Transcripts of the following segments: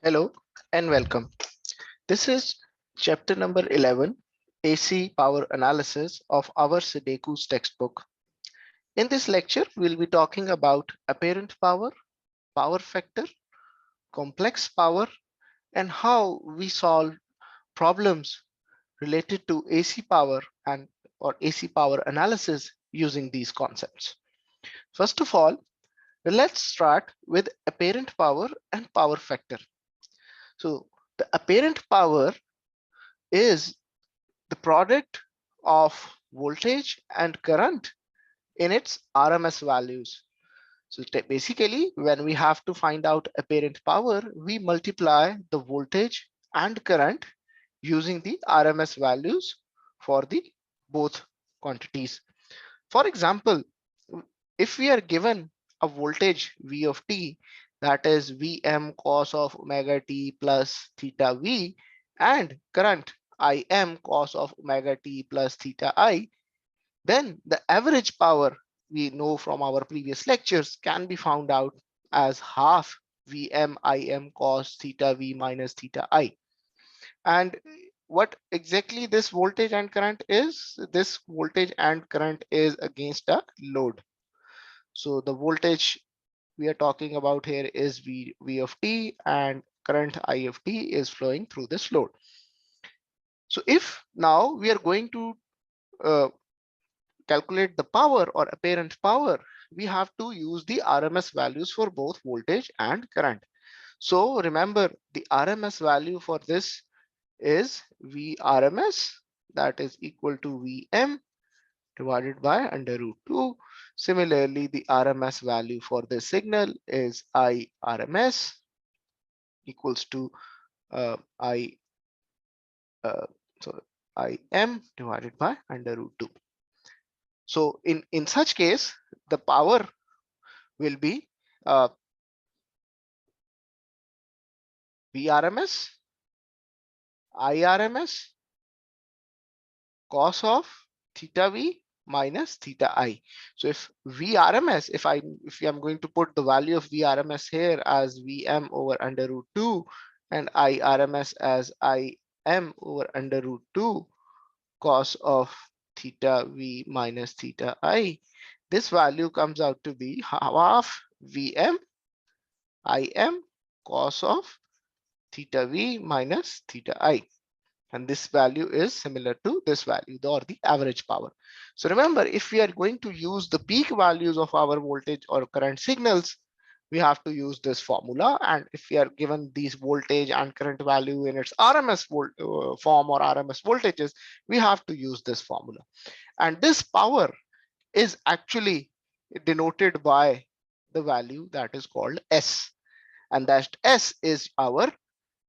Hello and welcome. This is chapter number 11, AC power analysis of our Sadiku's textbook. In this lecture, we'll be talking about apparent power, power factor, complex power, and how we solve problems related to AC power and or AC power analysis using these concepts. First of all, let's start with apparent power and power factor. So the apparent power is the product of voltage and current in its RMS values. So basically, when we have to find out apparent power, we multiply the voltage and current using the RMS values for the both quantities. For example, if we are given a voltage V of t, that is Vm cos of omega t plus theta v, and current Im cos of omega t plus theta I, then the average power we know from our previous lectures can be found out as half Vm Im cos theta v minus theta I. And what exactly this voltage and current is? This voltage and current is against a load. So the voltage we are talking about here is V of t, and current I of t is flowing through this load. So if now we are going to uh, calculate the power or apparent power, we have to use the RMS values for both voltage and current. So remember, the RMS value for this is Vrms, that is equal to Vm divided by under root 2. Similarly, the RMS value for this signal is Irms equals to I uh, so Im divided by under root 2. So in such case, the power will be Vrms Irms cos of theta v minus theta I. So if Vrms, if I'm going to put the value of Vrms here as Vm over under root 2 and Irms as Im over under root 2 cos of theta v minus theta I, this value comes out to be half Vm Im cos of theta v minus theta I. And this value is similar to this value or the average power. So remember, if we are going to use the peak values of our voltage or current signals, we have to use this formula. And if we are given these voltage and current value in its RMS form or RMS voltages, we have to use this formula. And this power is actually denoted by the value that is called S. And that S is our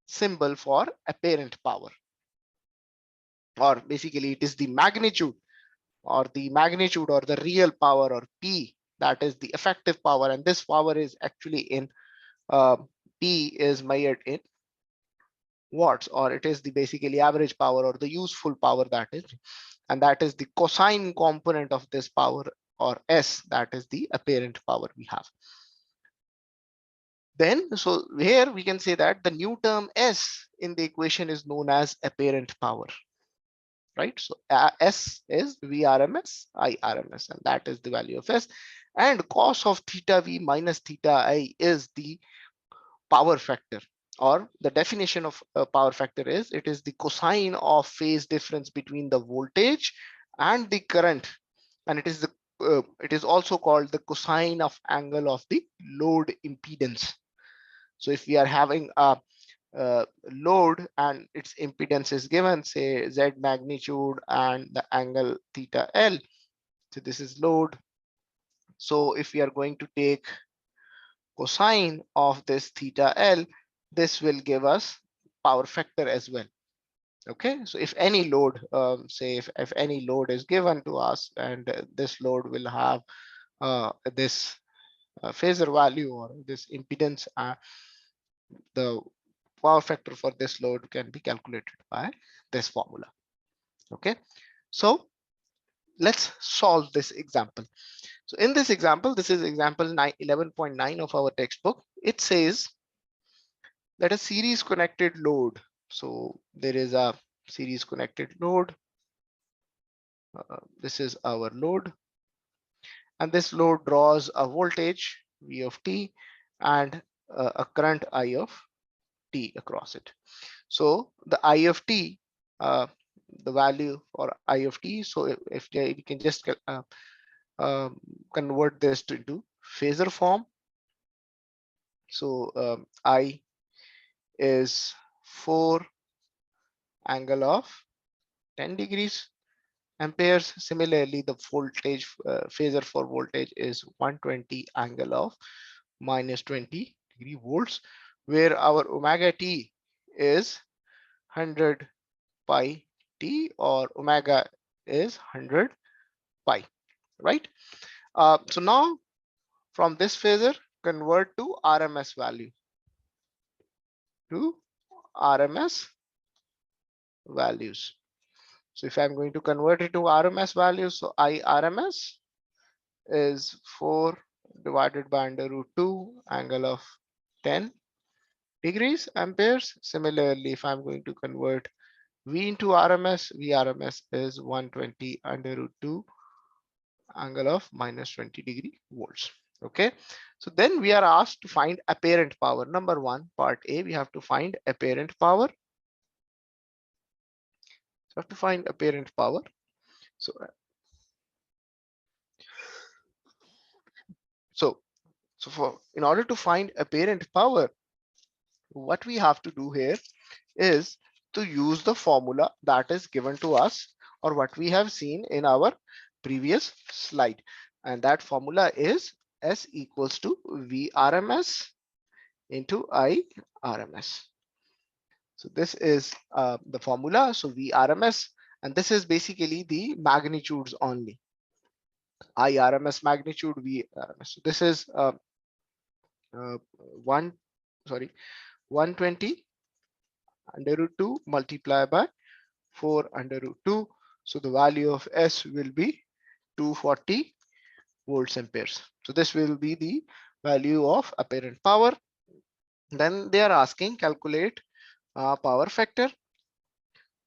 symbol for apparent power, or basically it is the magnitude or the real power, or P, that is the effective power. And this power is actually in P is measured in watts, or it is the basically average power or the useful power, that is, and that is the cosine component of this power, or S, that is the apparent power we have. Then, so here we can say that the new term S in the equation is known as apparent power. Right, so S is Vrms Irms, and that is the value of S, and cos of theta v minus theta I is the power factor, or the definition of power factor is it is the cosine of phase difference between the voltage and the current, and it is also called the cosine of angle of the load impedance. So if we are having a load and its impedance is given, say Z magnitude and the angle theta L. So this is load. So if we are going to take cosine of this theta L, this will give us power factor as well. Okay, so if any load, say if any load is given to us, and this load will have this phasor value or this impedance, the power factor for this load can be calculated by this formula. Okay, so let's solve this example. So in this example, this is example 11.9 of our textbook. It says let a series connected load. So there is a series connected load. This is our load, and this load draws a voltage V of t and a current I of t across it. So the I of t, the value for I of t. So if we can just convert this into phasor form. So I is 4 angle of 10 degrees amperes. Similarly, the voltage phasor for voltage is 120 angle of minus 20 degree volts, where our omega t is 100 pi t, or omega is 100 pi, right? So now from this phasor, convert to RMS value, to RMS values. So if I'm going to convert it to RMS values, so I RMS is 4 divided by under root 2 angle of 10 degrees amperes. Similarly, if I'm going to convert V into RMS, VRMS is 120 under root 2 angle of minus 20 degree volts. Okay, so then we are asked to find apparent power. Number one, part A, we have to find apparent power. So we have to find apparent power. So for in order to find apparent power, what we have to do here is to use the formula that is given to us, or what we have seen in our previous slide, and that formula is S equals to VRMS into IRMS. So this is the formula. So VRMS, and this is basically the magnitudes only. IRMS magnitude, VRMS. So this is uh, 120 under root 2 multiplied by 4 under root 2. So the value of S will be 240 volts amperes. So this will be the value of apparent power. Then they are asking calculate power factor.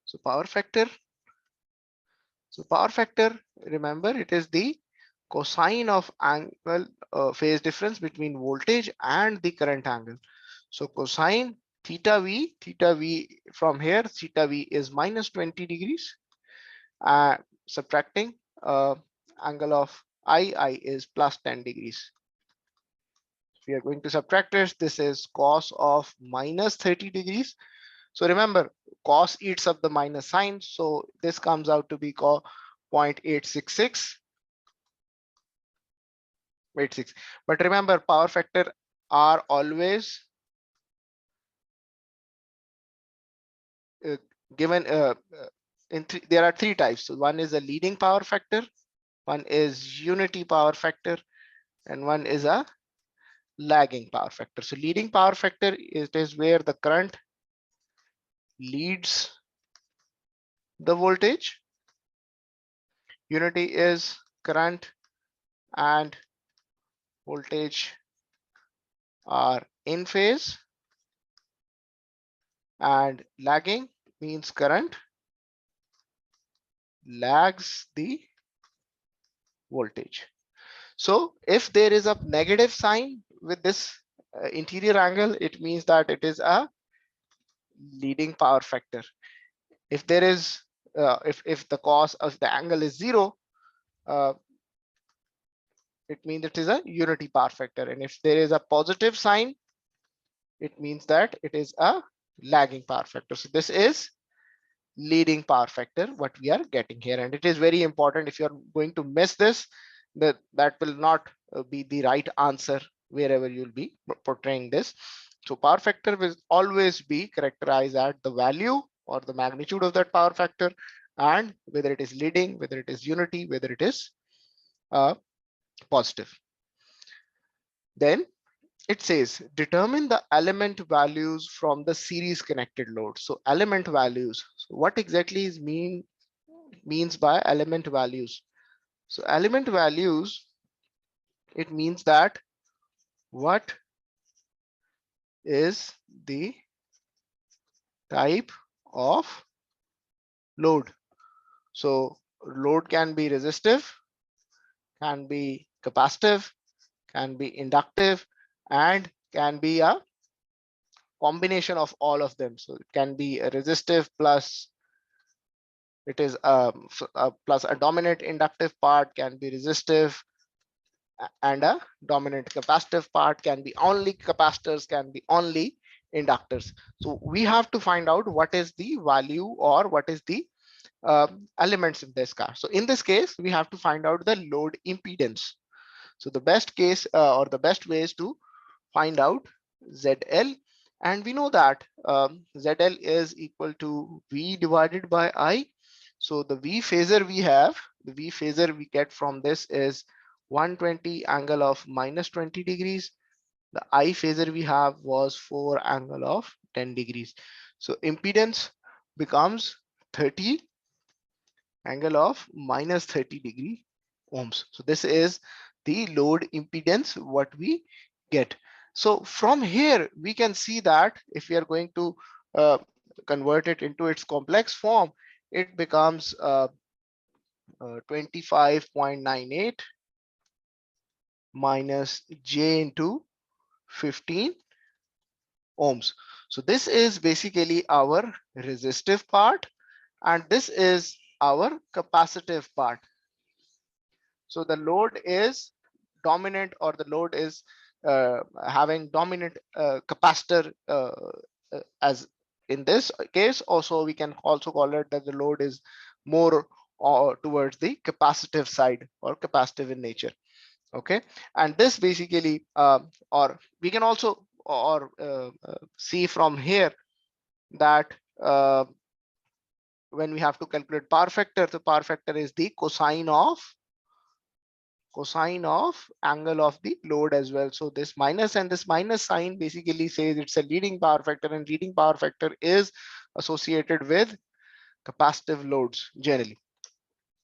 So power factor. So power factor, remember, it is the cosine of angle phase difference between voltage and the current angle. So cosine theta v from here, theta v is minus 20 degrees. Subtracting angle of I is plus 10 degrees. We are going to subtract this is cos of minus 30 degrees. So remember, cos eats up the minus sign, so this comes out to be 0.866. But remember, power factor are always given there are three types. So one is a leading power factor, one is unity power factor, and one is a lagging power factor. So leading power factor is where the current leads the voltage. Unity is current and voltage are in phase, and lagging means current lags the voltage. So if there is a negative sign with this interior angle, it means that it is a leading power factor. If there is if the cos of the angle is 0, it means it is a unity power factor, and if there is a positive sign, it means that it is a lagging power factor. So this is leading power factor what we are getting here, and it is very important. If you're going to miss this, that will not be the right answer wherever you'll be portraying this. So power factor will always be characterized at the value or the magnitude of that power factor, and whether it is leading, whether it is unity, whether it is positive. Then it says determine the element values from the series connected load. So element values, so what exactly is means by element values? So element values, it means that what is the type of load. So load can be resistive, can be capacitive, can be inductive, and can be a combination of all of them. So it can be a resistive plus it is plus a dominant inductive part, can be resistive, and a dominant capacitive part, can be only capacitors, can be only inductors. So we have to find out what is the value or what is the elements in this car. So in this case, we have to find out the load impedance. So the best case or the best way is to find out ZL, and we know that ZL is equal to V divided by I. So the V phasor we have, the V phasor we get from this is 120 angle of minus 20 degrees. The I phasor we have was 4 angle of 10 degrees. So impedance becomes 30 angle of minus 30 degree ohms. So this is the load impedance what we get. So from here we can see that if we are going to convert it into its complex form, it becomes 25.98 minus j into 15 ohms. So this is basically our resistive part, and this is our capacitive part. So the load is dominant, or the load is having dominant capacitor as in this case. Also, we can also call it that the load is more towards the capacitive side or capacitive in nature. Okay, and this basically, or we can also or see from here that when we have to calculate power factor, the power factor is the cosine of angle of the load as well. So this minus and this minus sign basically says it's a leading power factor, and leading power factor is associated with capacitive loads generally.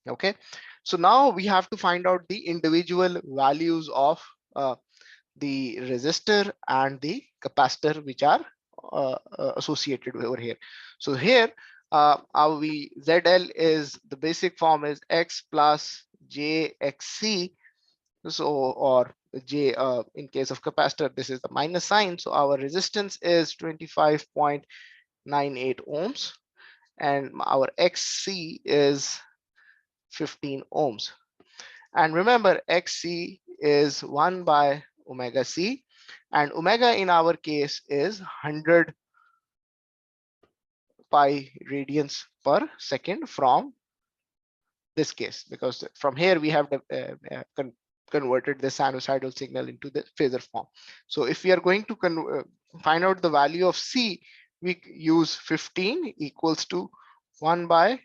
Okay, so now we have to find out the individual values of the resistor and the capacitor which are associated over here. So here our ZL is the basic form is X plus JXC. So or J in case of capacitor, this is the minus sign. So our resistance is 25.98 ohms, and our XC is 15 ohms. And remember, XC is 1 by omega C, and omega in our case is 100 pi radians per second from this case, because from here we have converted the sinusoidal signal into the phasor form. So if we are going to find out the value of C, we use 15 equals to 1 by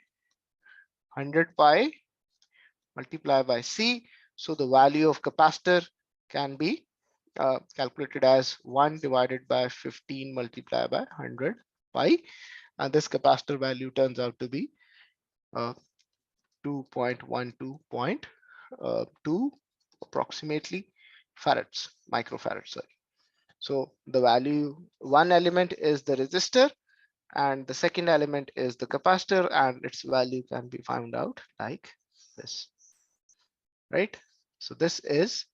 100 pi multiplied by C. So the value of capacitor can be calculated as 1 divided by 15 multiplied by 100 pi, and this capacitor value turns out to be 2.12.2 approximately farads, microfarads, sorry. So the value, one element is the resistor and the second element is the capacitor, and its value can be found out like this, right? So this is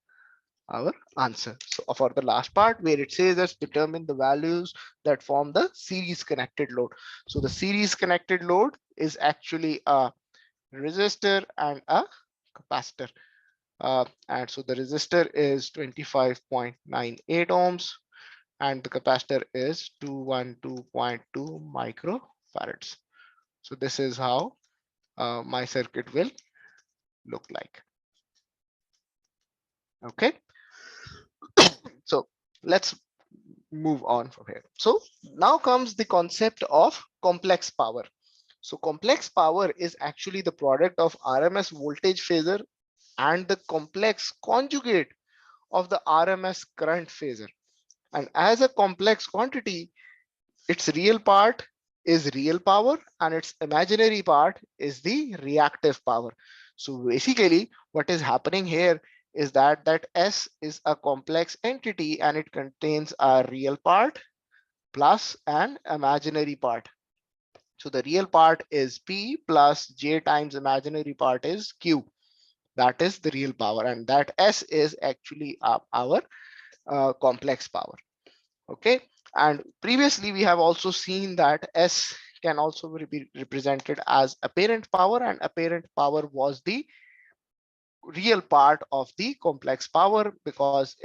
our answer. So for the last part where it says us determine the values that form the series connected load. So the series connected load is actually a resistor and a capacitor. And so the resistor is 25.98 ohms and the capacitor is 212.2 microfarads. So this is how my circuit will look like. Okay, so let's move on from here. So now comes the concept of complex power. So complex power is actually the product of RMS voltage phasor and the complex conjugate of the RMS current phasor. And as a complex quantity, its real part is real power and its imaginary part is the reactive power. So basically what is happening here is that S is a complex entity and it contains a real part plus an imaginary part. So the real part is P plus J times imaginary part is Q. That is the real power, and that S is actually our complex power. Okay, and previously we have also seen that S can also be represented as apparent power, and apparent power was the real part of the complex power, because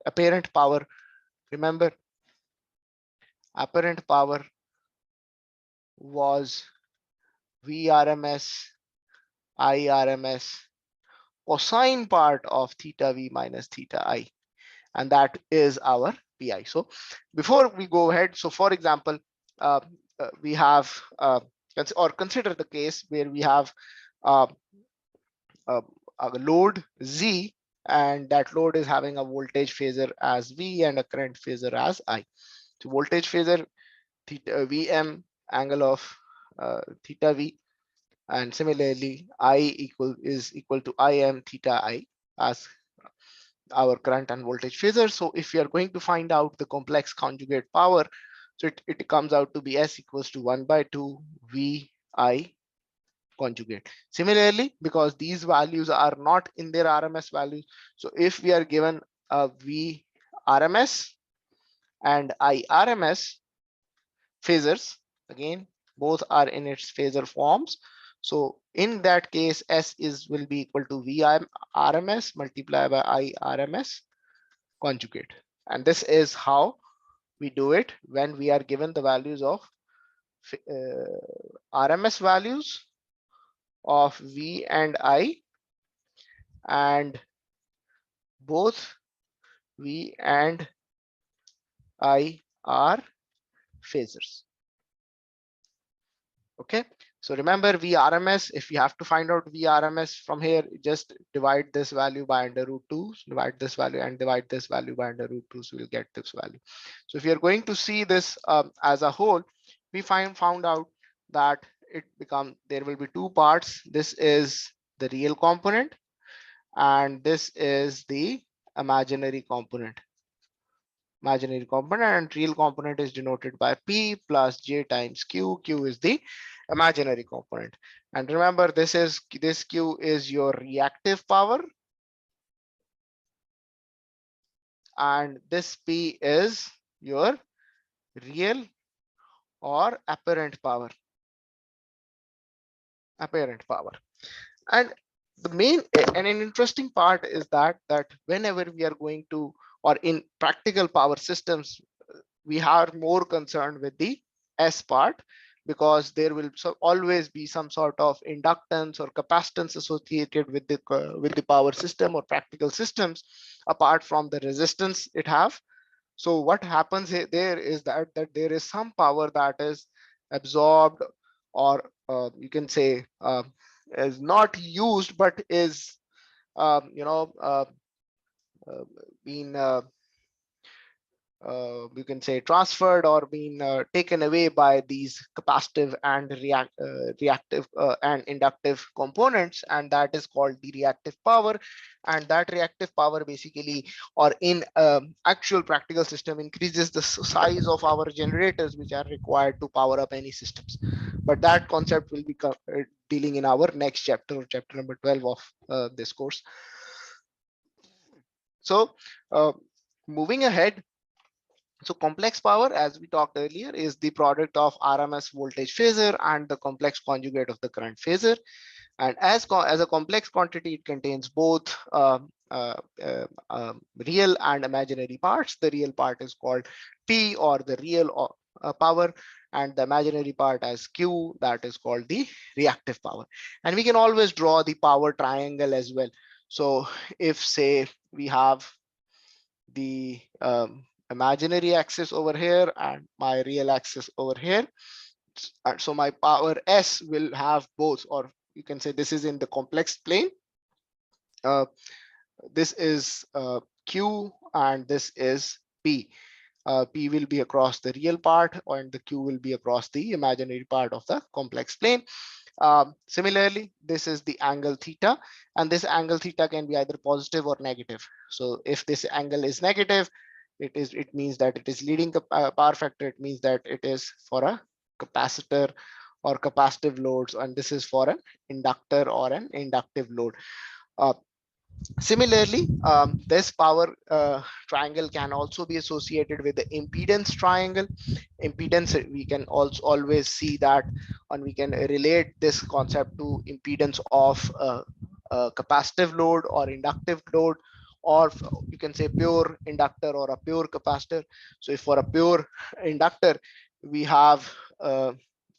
apparent power, remember, apparent power was Vrms Irms cosine part of theta v minus theta I, and that is our pi. So before we go ahead, so for example, uh, we have or consider the case where we have uh, uh, a load Z, and that load is having a voltage phasor as V and a current phasor as I. So voltage phasor theta Vm angle of theta V, and similarly I is equal to Im theta I as our current and voltage phasor. So if you are going to find out the complex conjugate power, so it comes out to be S equals to 1 by 2 Vi conjugate. Similarly, because these values are not in their RMS values, so if we are given a V RMS and I RMS phasors, again both are in its phasor forms, so in that case S is will be equal to V RMS multiplied by I RMS conjugate. And this is how we do it when we are given the values of RMS values of V and I, and both V and I are phasors. Okay, so remember VRMS, if you have to find out VRMS from here, just divide this value by under root 2, divide this value and divide this value by under root 2, so we'll get this value. So if you're going to see this as a whole, we found out that there will be two parts. This is the real component and this is the imaginary component. Imaginary component, and real component is denoted by P plus J times Q. Q is the imaginary component. And remember, this Q is your reactive power, and this P is your real or apparent power. Apparent power. And the main and an interesting part is that whenever we are going to, or in practical power systems, we are more concerned with the S part, because there will always be some sort of inductance or capacitance associated with the power system or practical systems, apart from the resistance it have. So what happens there is that there is some power that is absorbed, or you can say is not used, but is being you can say transferred or being taken away by these capacitive and reactive and inductive components, and that is called the reactive power. And that reactive power basically, or in actual practical system, increases the size of our generators which are required to power up any systems. But that concept will be dealing in our next chapter, or chapter number 12 of this course. So moving ahead, so complex power, as we talked earlier, is the product of RMS voltage phasor and the complex conjugate of the current phasor. And as a complex quantity, it contains both real and imaginary parts. The real part is called P, or the real power, and the imaginary part as Q, that is called the reactive power. And we can always draw the power triangle as well. So if, say, we have the imaginary axis over here and my real axis over here, and so my power S will have both, or you can say this is in the complex plane. This is Q and this is P. P will be across the real part and the Q will be across the imaginary part of the complex plane. Similarly, this is the angle theta, and this angle theta can be either positive or negative. So if this angle is negative, it means that it is leading the power factor. It means that it is for a capacitor or capacitive loads, and this is for an inductor or an inductive load. Uh, Similarly, this power triangle can also be associated with the impedance triangle. Impedance, we can also always see that, and we can relate this concept to impedance of a capacitive load or inductive load, or you can say pure inductor or a pure capacitor. So if for a pure inductor, we have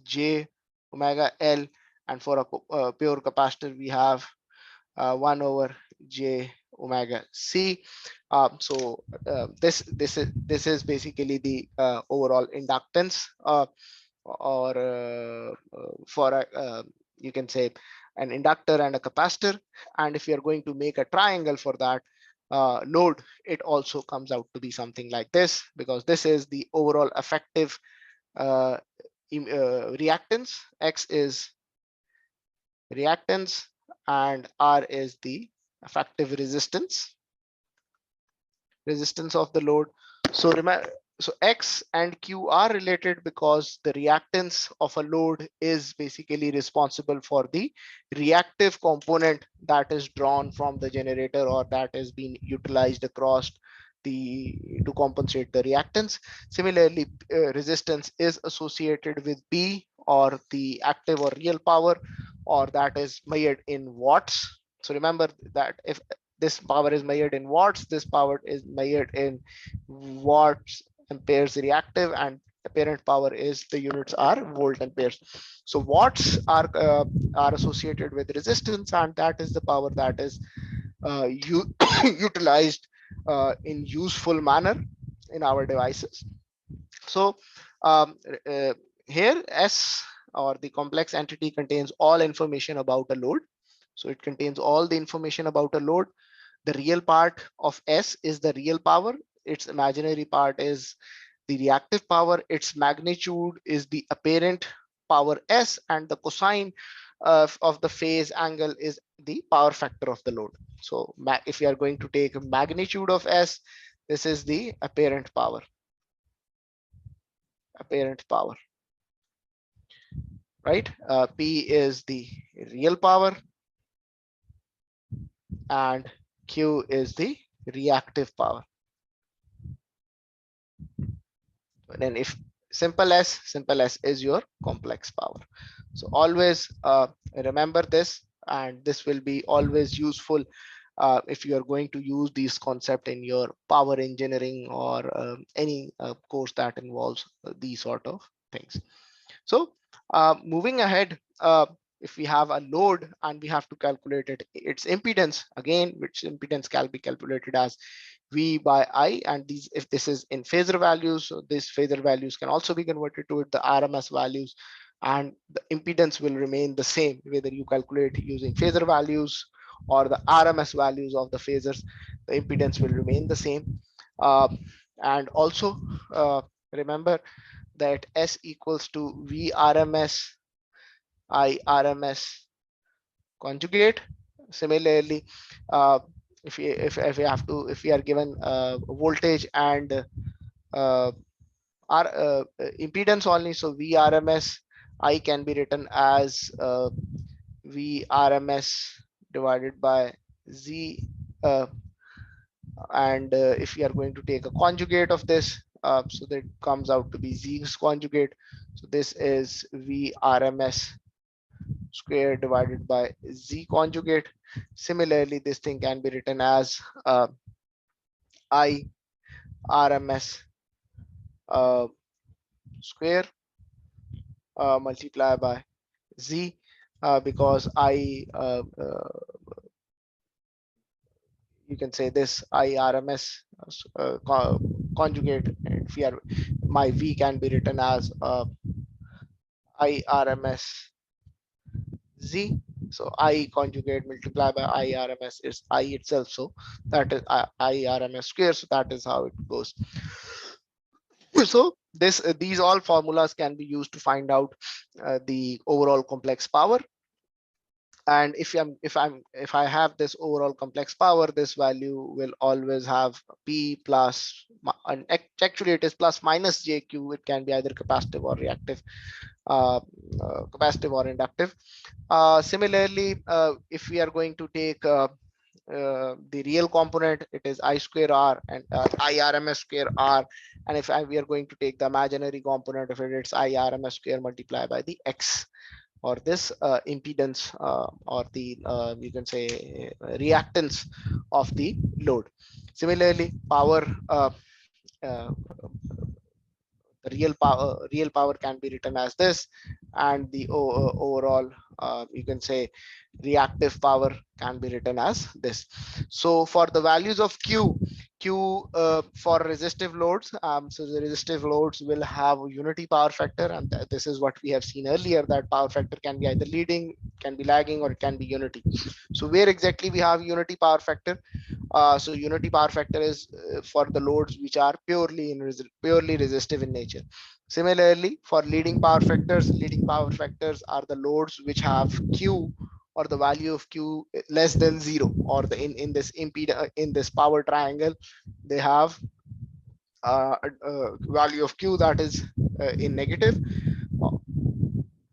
J omega L, and for a pure capacitor, we have 1 over j omega c. This is basically the overall inductance, or for a, you can say an inductor and a capacitor. And if you're going to make a triangle for that load, it also comes out to be something like this, because this is the overall effective uh, reactance. X is reactance and R is the effective resistance of the load. So remember, so X and Q are related because the reactance of a load is basically responsible for the reactive component that is drawn from the generator, or that is being utilized across the to compensate the reactance. Similarly, resistance is associated with P, or the active or real power, or that is measured in watts. So remember that if this power is measured in watts, this power is measured in watts amperes reactive, and apparent power is, the units are volt amperes. So watts are associated with resistance, and that is the power that is utilized in useful manner in our devices. So um, uh, here S, or the complex entity, contains all information about a load. So it contains all the information about a load. The real part of S is the real power. Its imaginary part is the reactive power. Its magnitude is the apparent power S, and the cosine of the phase angle is the power factor of the load. So if we are going to take magnitude of S, this is the apparent power. Right? P is the real power, and Q is the reactive power. And if simple s is your complex power. So always remember this, and this will be always useful if you are going to use these concept in your power engineering, or any course that involves these sort of things. So moving ahead, if we have a load and we have to calculate its impedance, again, which impedance can be calculated as V by I, and these, if this is in phasor values, so these phasor values can also be converted to the RMS values, and the impedance will remain the same whether you calculate using phasor values or the RMS values of the phasors. The impedance will remain the same. And also remember that S equals to V RMS I RMS conjugate. Similarly, if we have to, if we are given voltage and our impedance only, so V RMS I can be written as V RMS divided by Z, and if we are going to take a conjugate of this, so that comes out to be Z's conjugate. So this is V RMS square divided by Z conjugate. Similarly, this thing can be written as I RMS square multiplied by Z, because I you can say this I RMS conjugate, and if we are, my V can be written as I RMS Z. So I conjugate multiplied by I RMS is I itself. So that is I RMS square. So that is how it goes. So these all formulas can be used to find out the overall complex power. And if I have this overall complex power, this value will always have P plus, and actually it is plus minus JQ. It can be either capacitive or reactive. capacitive or inductive. Similarly, if we are going to take the real component, it is I square R and I RMS square R. And if we are going to take the imaginary component of it, it's I RMS square multiplied by the X, or this impedance, or the you can say reactance of the load. Similarly, power, uh, the real power can be written as this, and the overall you can say reactive power can be written as this. So for the values of q for resistive loads, so the resistive loads will have unity power factor, and this is what we have seen earlier, that power factor can be either leading, can be lagging, or it can be unity. So where exactly we have unity power factor? So unity power factor is for the loads which are purely resistive in nature. Similarly, for leading power factors are the loads which have q, or the value of q less than zero, or the in this in this power triangle, they have value of q that is in negative.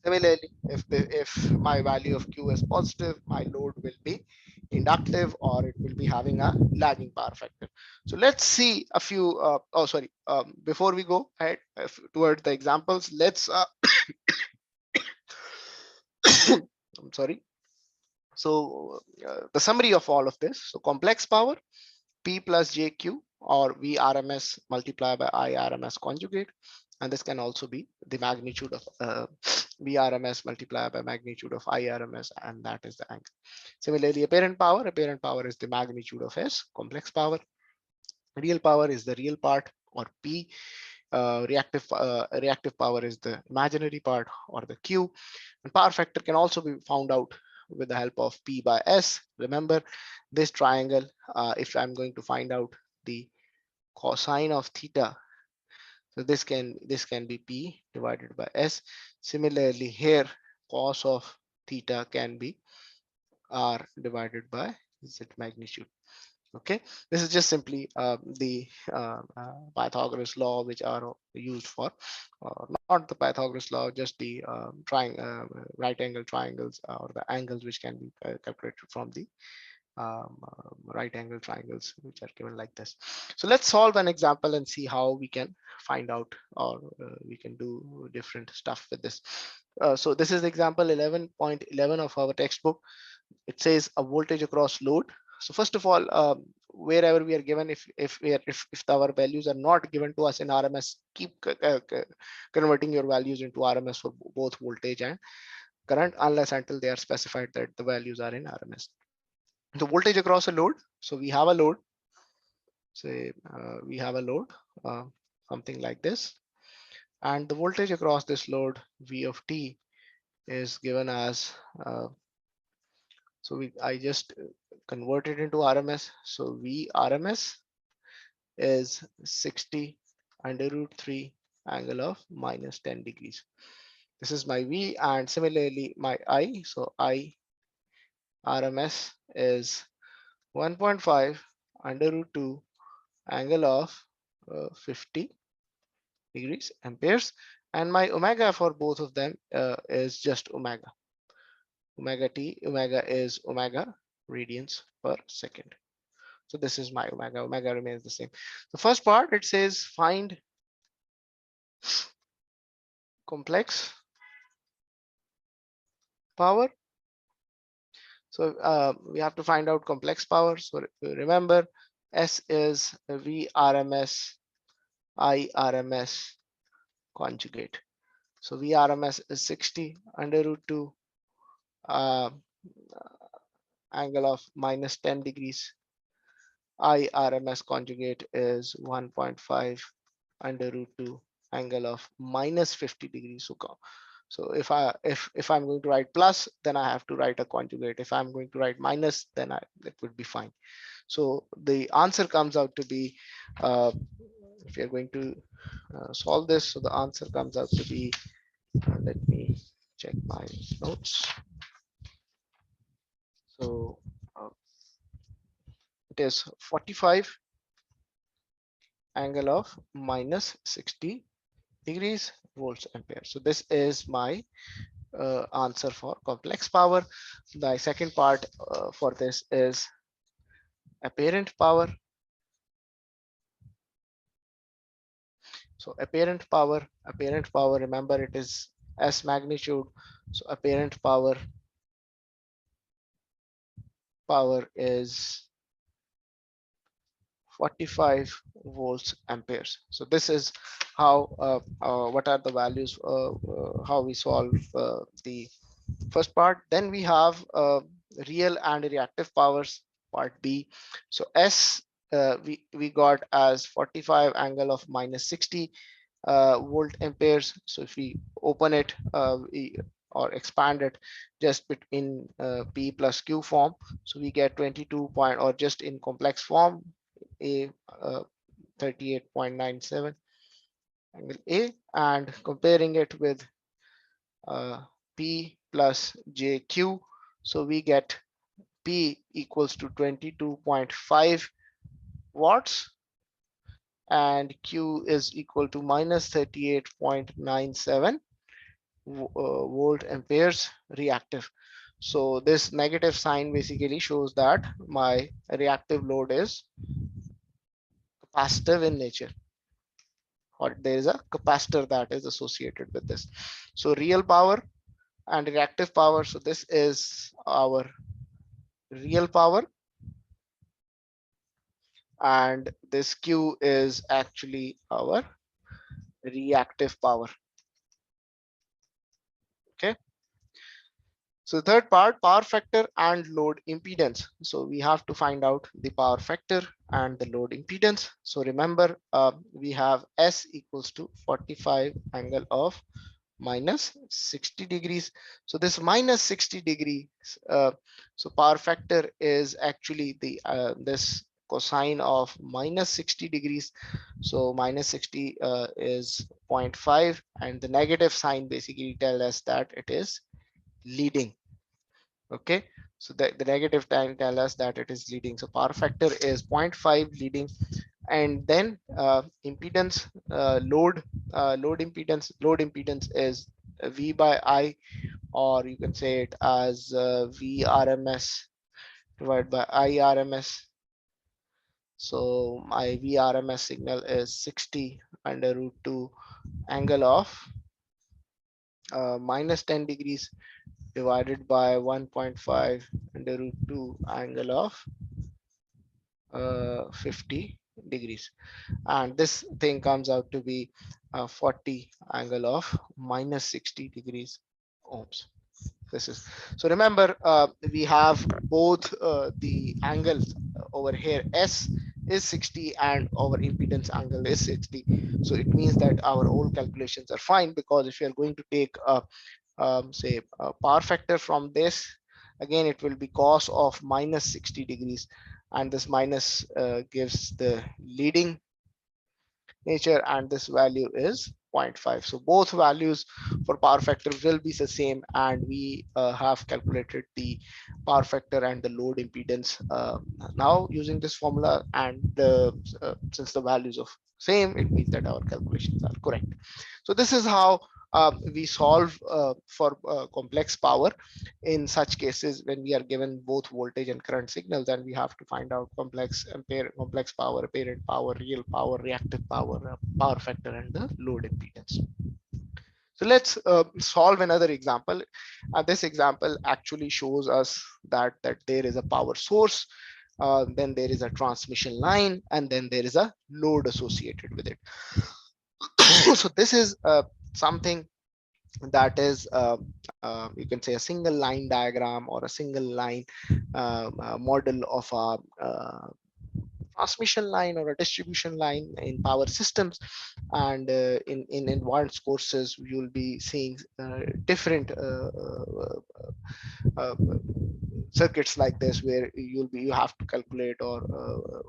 Similarly, if my value of q is positive, my load will be inductive, or it will be having a lagging power factor. So let's see a few. Before we go ahead toward the examples, let's. I'm sorry. So the summary of all of this. So complex power, P plus JQ, or VRMS multiplied by IRMS conjugate. And this can also be the magnitude of VRMS multiplied by magnitude of IRMS, and that is the angle. Similarly, apparent power is the magnitude of S. Complex power, real power is the real part, or P. Reactive power is the imaginary part, or the Q. And power factor can also be found out with the help of P by S. Remember this triangle, if I'm going to find out the cosine of theta, so this can be P divided by S. Similarly here, cos of theta can be R divided by Z magnitude. Okay, this is just simply the Pythagoras law, which are used for not the Pythagoras law, just the right angle triangles, or the angles which can be calculated from the right angle triangles, which are given like this. So let's solve an example and see how we can find out, or we can do different stuff with this. So this is example 11.11 of our textbook. It says a voltage across load. So first of all, wherever we are given, if our values are not given to us in RMS, keep converting your values into RMS for both voltage and current, unless until they are specified that the values are in RMS. The voltage across a load. So we have a load. Say we have a load, something like this, and the voltage across this load V of t is given as I just converted into RMS. So V RMS is 60 under root 3 angle of minus 10 degrees. This is my V, and similarly my I. So I RMS is 1.5 under root 2 angle of 50 degrees amperes, and my omega for both of them is just omega. Omega t, omega is omega radians per second. So this is my omega. Omega remains the same. The first part, it says find complex power. So we have to find out complex power. So remember, S is V RMS I RMS conjugate. So V RMS is 60 under root 2 angle of minus 10 degrees. I RMS conjugate is 1.5 under root 2 angle of minus 50 degrees. So if I'm going to write plus, then I have to write a conjugate. If I'm going to write minus, then it would be fine. So the answer comes out to be, if you're going to solve this, so the answer comes out to be, let me check my notes. So it is 45 angle of minus 60 degrees volts ampere. So this is my answer for complex power. The second part for this is apparent power. So apparent power, remember it is S magnitude. So apparent power is 45 volts amperes. So this is how what are the values, how we solve the first part. Then we have real and reactive powers, part B. So S we got as 45 angle of minus 60 volt amperes. So if we open it or expand it just between P plus Q form, so we get 22 point, or just in complex form, A 38.97 angle A, and comparing it with P plus JQ, so we get P equals to 22.5 watts and Q is equal to minus 38.97 volt amperes reactive. So this negative sign basically shows that my reactive load is capacitive in nature, or there is a capacitor that is associated with this. So real power and reactive power. So this is our real power, and this Q is actually our reactive power. Okay. So third part, power factor and load impedance. So we have to find out the power factor and the load impedance. So remember, we have S equals to 45 angle of minus 60 degrees. So this minus 60 degrees, so power factor is actually the this cosine of minus 60 degrees. So minus 60 is 0.5, and the negative sign basically tell us that it is leading. Okay, so the negative sign tell us that it is leading. So power factor is 0.5 leading. And then impedance, load impedance is V by I, or you can say it as VRMS divided by IRMS. So my VRMS signal is 60 under root 2 angle of minus 10 degrees divided by 1.5 under root 2 angle of 50 degrees, and this thing comes out to be 40 angle of minus 60 degrees ohms. This is, so remember, we have both the angles over here. S is 60 and our impedance angle is 60. So it means that our all calculations are fine, because if you are going to take say a power factor from this, again it will be cos of minus 60 degrees, and this minus gives the leading nature, and this value is 0.5. So both values for power factor will be the same, and we have calculated the power factor and the load impedance now using this formula, and since the values of same, it means that our calculations are correct. So this is how we solve for complex power in such cases when we are given both voltage and current signals, and we have to find out complex power, apparent power, real power, reactive power, power factor, and the load impedance. So let's solve another example. This example actually shows us that there is a power source, then there is a transmission line, and then there is a load associated with it. So this is something that is you can say a single line diagram or a single line model of a transmission line or a distribution line in power systems. And in advanced courses you'll be seeing different uh, circuits like this, where you have to calculate or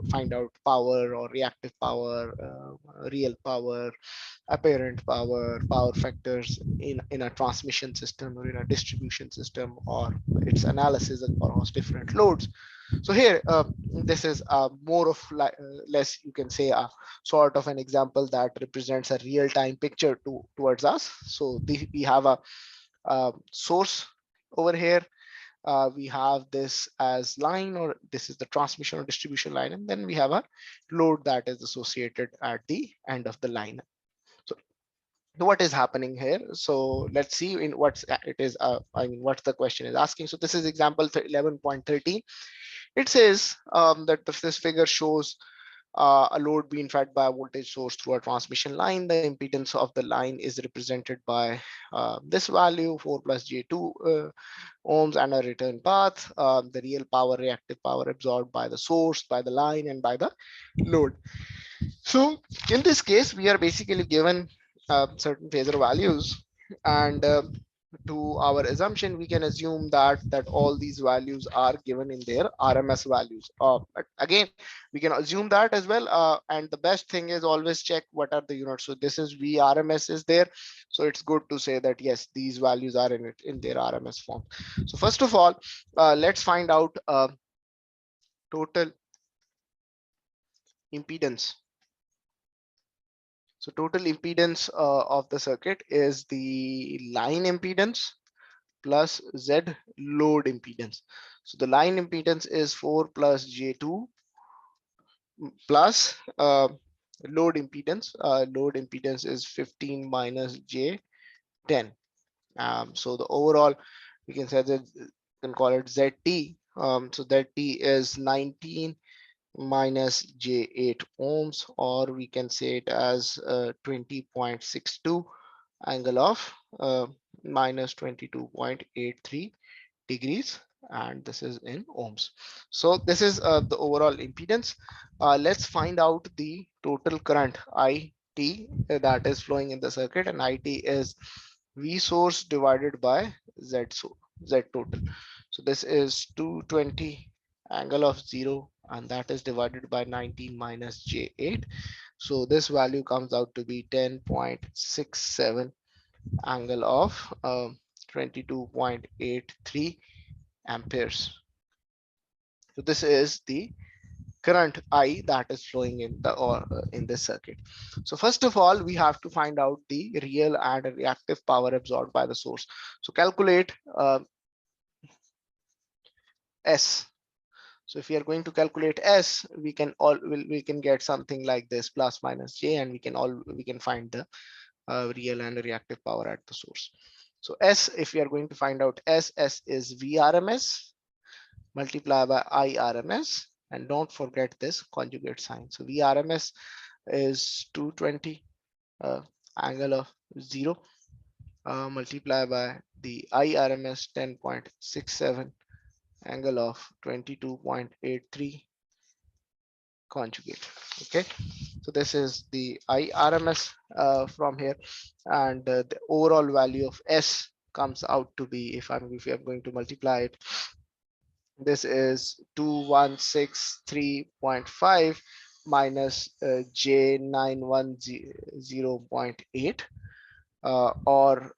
find out power or reactive power, real power, apparent power, power factors in a transmission system or in a distribution system, or its analysis across different loads. So here, this is more of less, you can say, a sort of an example that represents a real-time picture towards us. So we have a source over here. We have this as line, or this is the transmission or distribution line, and then we have a load that is associated at the end of the line. So what is happening here? So let's see in what's it is. I mean, what the question is asking. So this is example 11.13. It says that this figure shows a load being fed by a voltage source through a transmission line. The impedance of the line is represented by this value 4 plus J2 ohms and a return path. The real power, reactive power absorbed by the source, by the line, and by the load. So in this case, we are basically given certain phasor values, and to our assumption, we can assume that all these values are given in their RMS values. But again, we can assume that as well. And the best thing is always check what are the units. So this is VRMS is there. So it's good to say that yes, these values are in it in their RMS form. So first of all, let's find out total impedance. So total impedance of the circuit is the line impedance plus Z load impedance. So the line impedance is 4 plus J2 plus load impedance. Load impedance is 15 minus J10. So the overall, we can say that you can call it ZT. So ZT is 19 minus J8 ohms, or we can say it as 20.62 angle of minus 22.83 degrees, and this is in ohms. So this is the overall impedance. Let's find out the total current IT that is flowing in the circuit, and IT is V source divided by Z total. So this is 220 angle of 0, and that is divided by 19 minus J8. So this value comes out to be 10.67 angle of 22.83 amperes. So this is the current I that is flowing in the or in this circuit. So first of all, we have to find out the real and reactive power absorbed by the source. So calculate S. So if we are going to calculate S, we can get something like this plus minus J, and we can find the real and reactive power at the source. So S, if we are going to find out S is VRMS multiply by IRMS, and don't forget this conjugate sign. So VRMS is 220 angle of 0 multiply by the IRMS 10.67 angle of 22.83 conjugate. Okay, so this is the IRMS from here, and the overall value of S comes out to be, if I'm going to multiply it, this is 2163.5 minus J910.8, or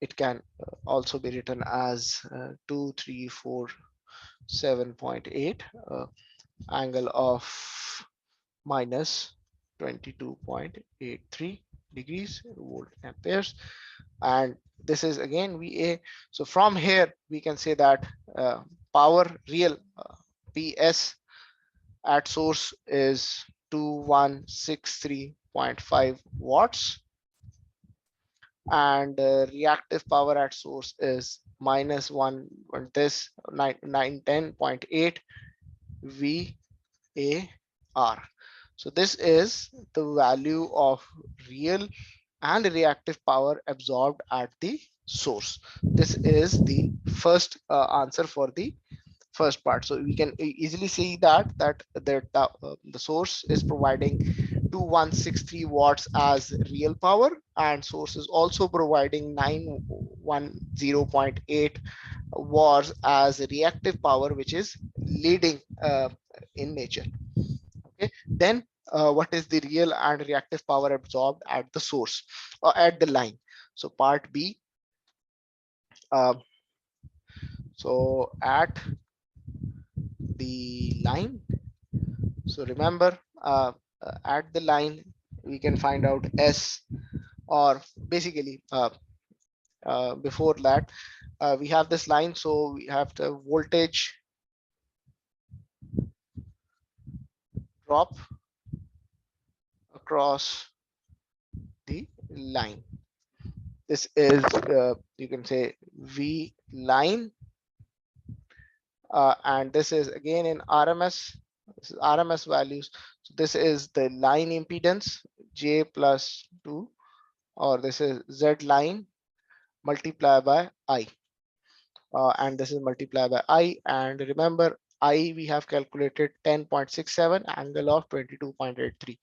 it can also be written as 2347.8 angle of minus 22.83 degrees volt amperes, and this is again VA. So from here we can say that power real PS at source is 2163.5 watts, and reactive power at source is minus 910.8 VAR. So this is the value of real and reactive power absorbed at the source. This is the first answer for the first part. So we can easily see that the source is providing 2163 watts as real power, and source is also providing 910.8 watts as reactive power, which is leading in nature. Okay, then what is the real and reactive power absorbed at the source or at the line? So part B, so at the line. So remember, at the line we can find out S, or basically before that we have this line, so we have the voltage drop across the line. This is you can say V line, and this is again in RMS. This is RMS values. So this is the line impedance J plus 2, or this is Z line multiplied by I, and this is multiplied by I. And remember, I we have calculated 10.67 angle of 22.83.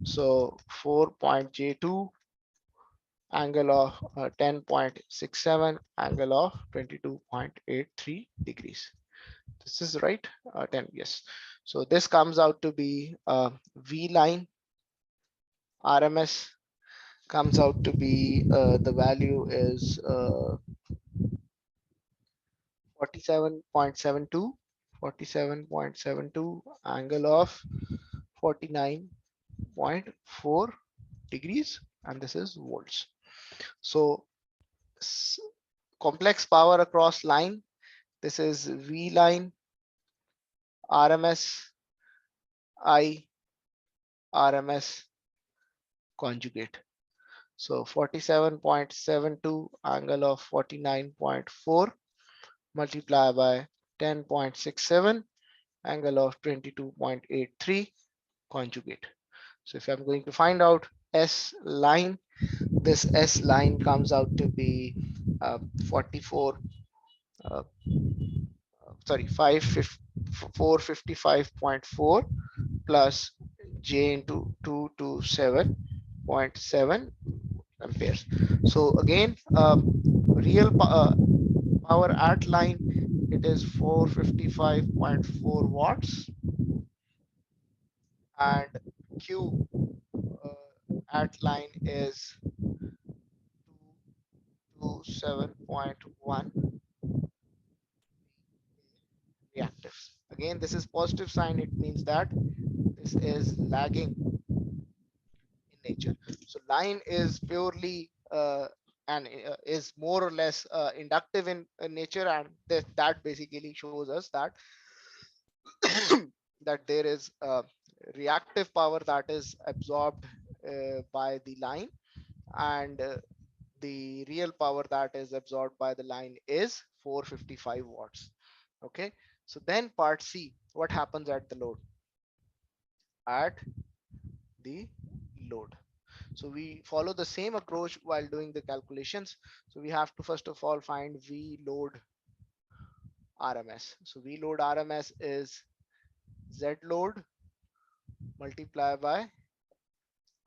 So 4.J2 angle of 10.67 angle of 22.83 degrees. This is right, 10, yes. So this comes out to be V line RMS comes out to be the value is 47.72 angle of 49.4 degrees, and this is volts. So complex power across line, this is V line RMS I RMS conjugate. So 47.72 angle of 49.4 multiplied by 10.67 angle of 22.83 conjugate. So if I'm going to find out S line, this S line comes out to be 455.4 plus J into 227.7 amperes. So again, real power at line, it is 455.4 watts, and Q at line is 227.1 reactive. Again, this is positive sign. It means that this is lagging in nature. So line is purely and is more or less inductive in nature, and that basically shows us that that there is reactive power that is absorbed by the line, and the real power that is absorbed by the line is 455 watts. Okay, so then part C, what happens at the load? At the load. So we follow the same approach while doing the calculations. So we have to first of all find V load RMS. So V load RMS is Z load multiplied by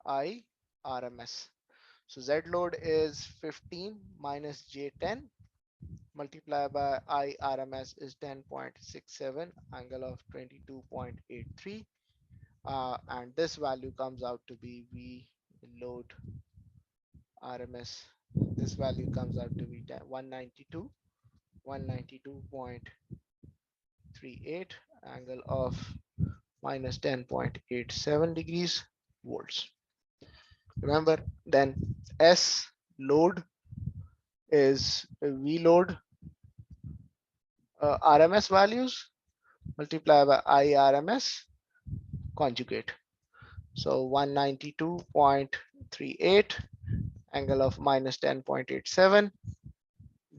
I RMS. So Z load is 15 minus J10 multiplied by I RMS is 10.67 angle of 22.83, and this value comes out to be V load RMS. This value comes out to be 192.38 angle of minus 10.87 degrees volts. Remember, then S load is V load RMS values multiplied by I RMS conjugate. So 192.38 angle of minus 10.87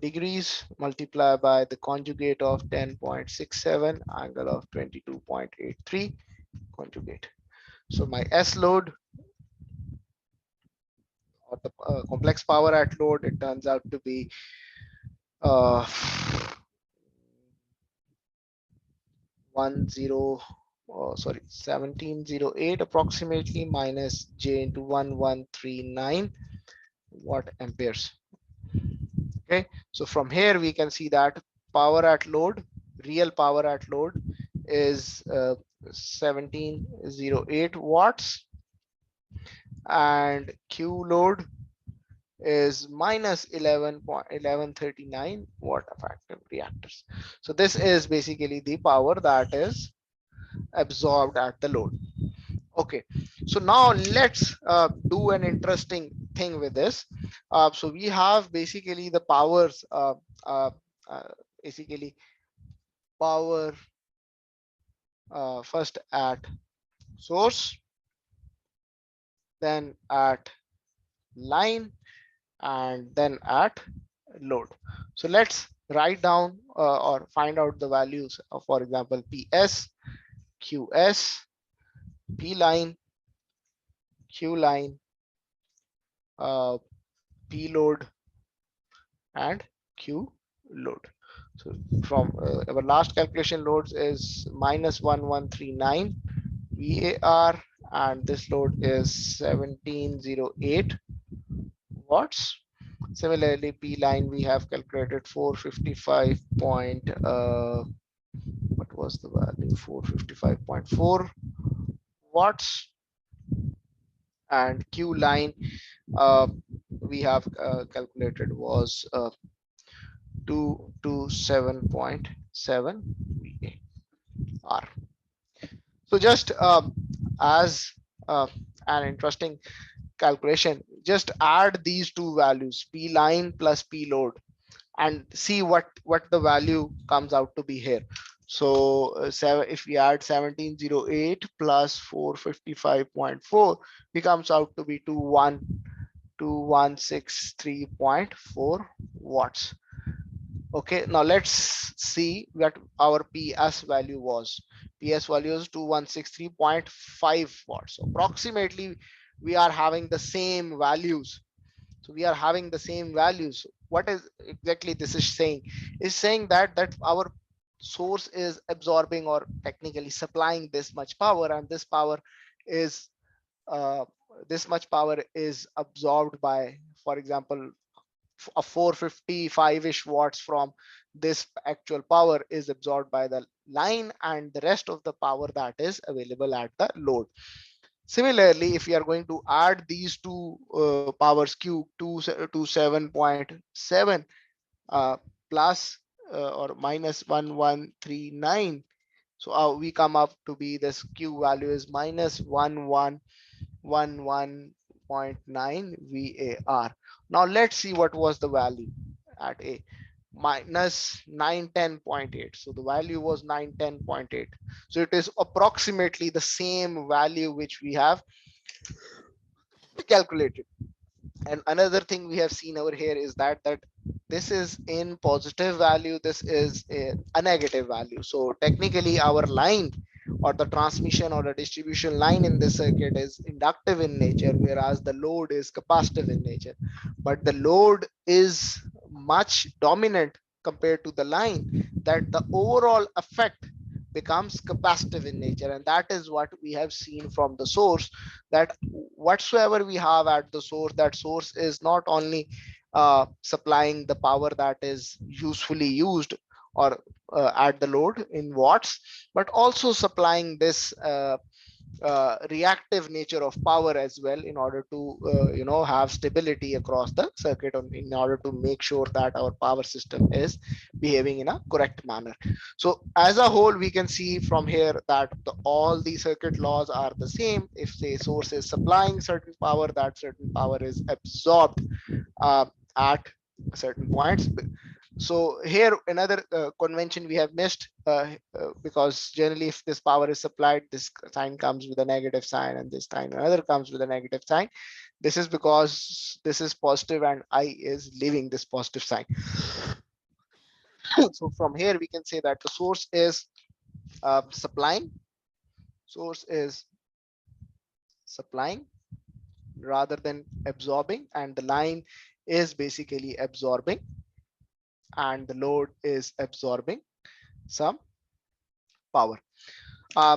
degrees multiplied by the conjugate of 10.67 angle of 22.83 conjugate. So my S load, or the complex power at load, it turns out to be 1708 approximately minus J into 1139 watt amperes. Okay, so from here we can see that power at load, real power at load is 1708 watts, and Q load is minus 11.1139 watt effective reactors. So this is basically the power that is absorbed at the load. Okay, so now let's do an interesting thing with this. So we have basically the powers, uh, uh, basically power first at source, then at line, and then at load. So let's write down or find out the values of, for example, PS, QS, P line, Q line, uh, P load, and Q load. So from our last calculation loads is minus 1139 VAR, and this load is 1708 watts. Similarly, P line we have calculated 455 point what was the value, 455.4 watts, and Q line uh, we have calculated was 227.7 VAR. So just as an interesting calculation, just add these two values, P line plus P load, and see what the value comes out to be here. So if we add 1708 plus 455.4, becomes out to be 2163.4 watts. Okay, now let's see what our PS value was. PS value is 2163.5 watts. Approximately, we are having the same values. So we are having the same values. What is exactly this is saying? Is saying that our source is absorbing or technically supplying this much power, and uh, this much power is absorbed by, for example, a 455-ish watts from this actual power is absorbed by the line, and the rest of the power that is available at the load. Similarly, if we are going to add these two powers Q 27.7 plus or minus 1139, so we come up to be this Q value is minus 1111.9 VAR. Now let's see what was the value at A, minus 910.8. So the value was 910.8. So it is approximately the same value which we have calculated. And another thing we have seen over here is that this is in positive value, this is a negative value. So technically our line or the transmission or the distribution line in this circuit is inductive in nature, whereas the load is capacitive in nature. But the load is much dominant compared to the line, that the overall effect becomes capacitive in nature. And that is what we have seen from the source, that whatsoever we have at the source, that source is not only supplying the power that is usefully used or at the load in watts, but also supplying this reactive nature of power as well, in order to have stability across the circuit, in order to make sure that our power system is behaving in a correct manner. So as a whole, we can see from here that all the circuit laws are the same. If say source is supplying certain power, that certain power is absorbed at certain points. So here another convention we have missed, because generally if this power is supplied, this sign comes with a negative sign, and this sign another comes with a negative sign. This is because this is positive and I is leaving this positive sign. So from here we can say that the source is supplying, source is supplying rather than absorbing, and the line is basically absorbing, and the load is absorbing some power.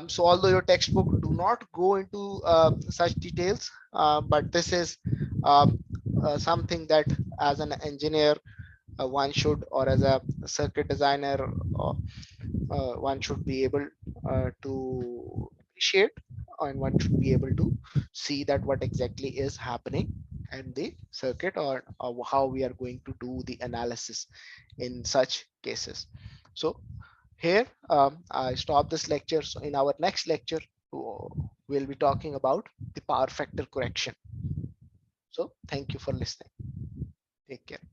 So although your textbook do not go into such details, but this is something that as an engineer one should, or as a circuit designer, one should be able to appreciate, and one should be able to see that what exactly is happening and the circuit, or how we are going to do the analysis in such cases. So here I stop this lecture. So in our next lecture, we'll be talking about the power factor correction. So thank you for listening. Take care.